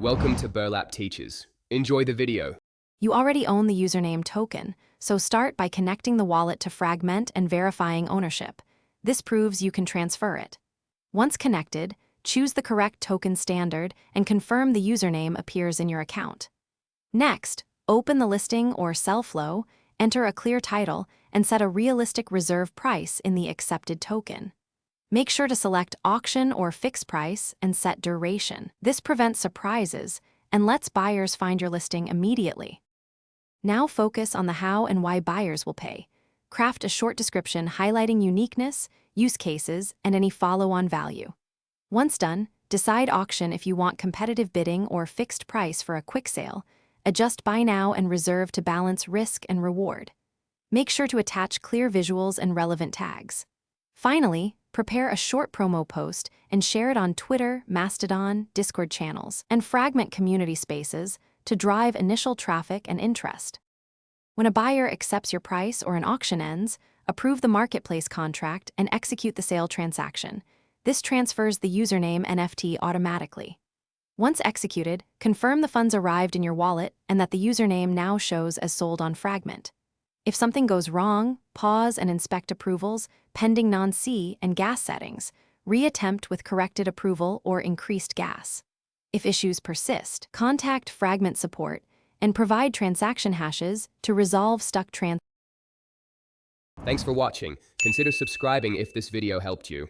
Welcome to Burlap Teachers. Enjoy the video. You already own the username token, so start by connecting the wallet to Fragment and verifying ownership. This proves you can transfer it. Once connected, choose the correct token standard and confirm the username appears in your account. Next, open the listing or sell flow, enter a clear title, and set a realistic reserve price in the accepted token. Make sure to select auction or fixed price and set duration. This prevents surprises and lets buyers find your listing immediately. Now focus on the how and why buyers will pay. Craft a short description highlighting uniqueness, use cases, and any follow-on value. Once done, decide auction if you want competitive bidding or fixed price for a quick sale. Adjust buy now and reserve to balance risk and reward. Make sure to attach clear visuals and relevant tags. Finally, prepare a short promo post and share it on Twitter, Mastodon, Discord channels, and Fragment community spaces to drive initial traffic and interest. When a buyer accepts your price or an auction ends, approve the marketplace contract and execute the sale transaction. This transfers the username NFT automatically. Once executed, confirm the funds arrived in your wallet and that the username now shows as sold on Fragment. If something goes wrong, pause and inspect approvals, pending non-C and gas settings. Reattempt with corrected approval or increased gas. If issues persist, contact Fragment support and provide transaction hashes to resolve stuck transactions. Thanks for watching. Consider subscribing if this video helped you.